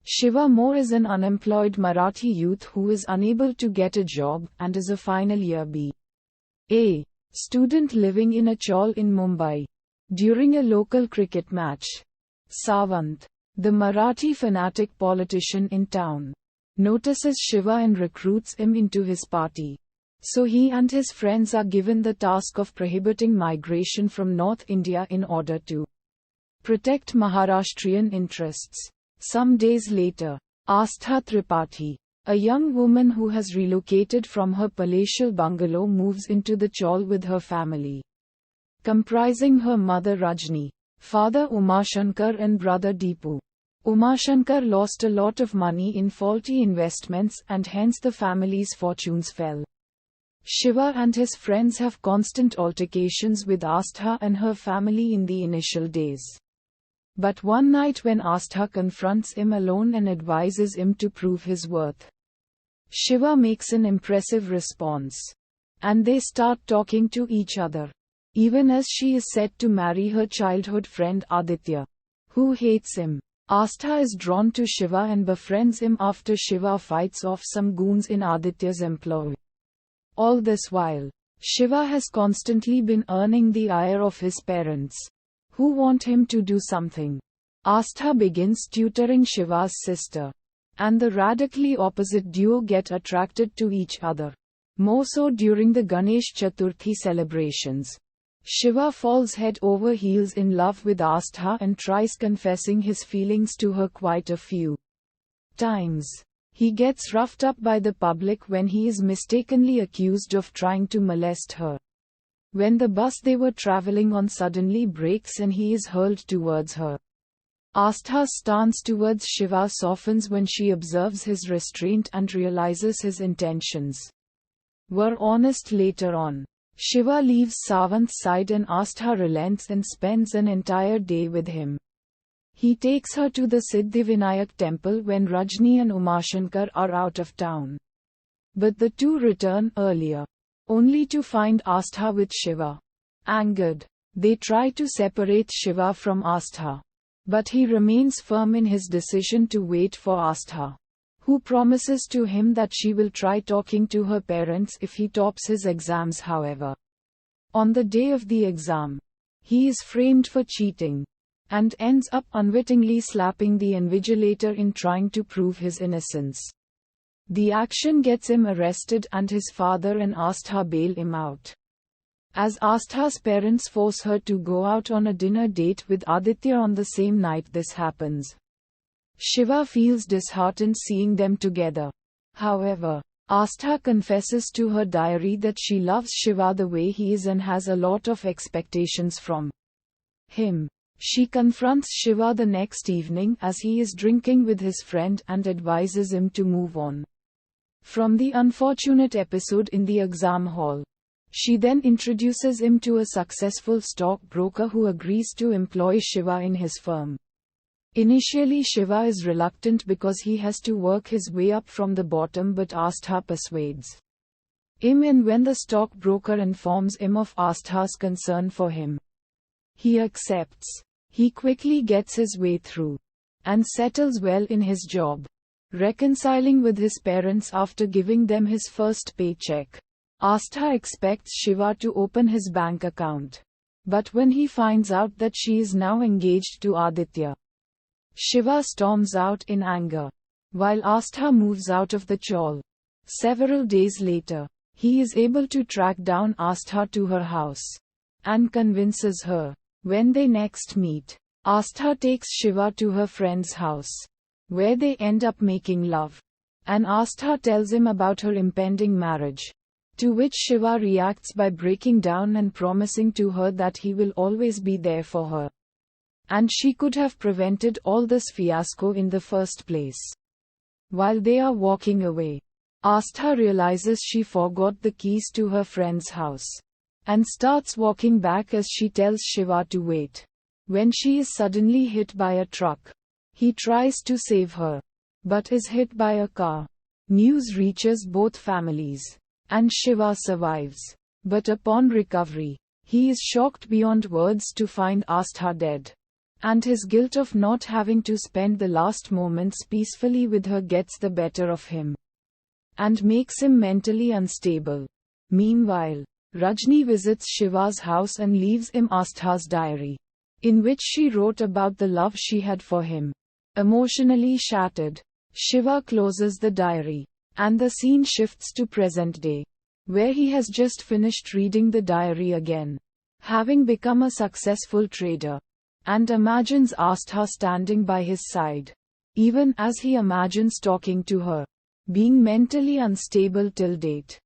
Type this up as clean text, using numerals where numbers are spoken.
Shiva More is an unemployed Marathi youth who is unable to get a job and is a final year B.A. student living in a chawl in Mumbai. During a local cricket match, Sawant, the Marathi fanatic politician in town, notices Shiva and recruits him into his party. So he and his friends are given the task of prohibiting migration from North India in order to protect Maharashtrian interests. Some days later, Astha Tripathi, a young woman who has relocated from her palatial bungalow, moves into the chawl with her family, comprising her mother Rajni, father Umashankar and brother Deepu. Umashankar lost a lot of money in faulty investments and hence the family's fortunes fell. Shiva and his friends have constant altercations with Astha and her family in the initial days. But one night when Astha confronts him alone and advises him to prove his worth, Shiva makes an impressive response. And they start talking to each other. Even as she is set to marry her childhood friend Aditya, who hates him, Astha is drawn to Shiva and befriends him after Shiva fights off some goons in Aditya's employ. All this while, Shiva has constantly been earning the ire of his parents, who want him to do something. Astha begins tutoring Shiva's sister, and the radically opposite duo get attracted to each other. More so during the Ganesh Chaturthi celebrations. Shiva falls head over heels in love with Astha and tries confessing his feelings to her quite a few times. He gets roughed up by the public when he is mistakenly accused of trying to molest her. When the bus they were traveling on suddenly breaks and he is hurled towards her, Astha's stance towards Shiva softens when she observes his restraint and realizes his intentions were honest later on. Shiva leaves Sawant's side and Astha relents and spends an entire day with him. He takes her to the Siddhivinayak temple when Rajni and Umashankar are out of town. But the two return earlier, only to find Astha with Shiva. Angered, they try to separate Shiva from Astha. But he remains firm in his decision to wait for Astha, who promises to him that she will try talking to her parents if he tops his exams. However, on the day of the exam, he is framed for cheating, and ends up unwittingly slapping the invigilator in trying to prove his innocence. The action gets him arrested and his father and Astha bail him out. As Astha's parents force her to go out on a dinner date with Aditya on the same night this happens, Shiva feels disheartened seeing them together. However, Astha confesses to her diary that she loves Shiva the way he is and has a lot of expectations from him. She confronts Shiva the next evening as he is drinking with his friend and advises him to move on from the unfortunate episode in the exam hall. She then introduces him to a successful stockbroker who agrees to employ Shiva in his firm. Initially Shiva is reluctant because he has to work his way up from the bottom, but Astha persuades him, and when the stockbroker informs him of Astha's concern for him, he accepts. He quickly gets his way through and settles well in his job, reconciling with his parents after giving them his first paycheck. Astha expects Shiva to open his bank account, but when he finds out that she is now engaged to Aditya, Shiva storms out in anger, while Astha moves out of the chawl. Several days later, he is able to track down Astha to her house and convinces her. When they next meet, Astha takes Shiva to her friend's house, where they end up making love, and Astha tells him about her impending marriage, to which Shiva reacts by breaking down and promising to her that he will always be there for her, and she could have prevented all this fiasco in the first place. While they are walking away, Astha realizes she forgot the keys to her friend's house, and starts walking back as she tells Shiva to wait. When she is suddenly hit by a truck, he tries to save her, but is hit by a car. News reaches both families, and Shiva survives. But upon recovery, he is shocked beyond words to find Astha dead. and his guilt of not having to spend the last moments peacefully with her gets the better of him and makes him mentally unstable. Meanwhile, Rajni visits Shiva's house and leaves him Astha's diary, in which she wrote about the love she had for him. Emotionally shattered, Shiva closes the diary, and the scene shifts to present day, where he has just finished reading the diary again, having become a successful trader, and imagines Astha standing by his side, even as he imagines talking to her, being mentally unstable till date.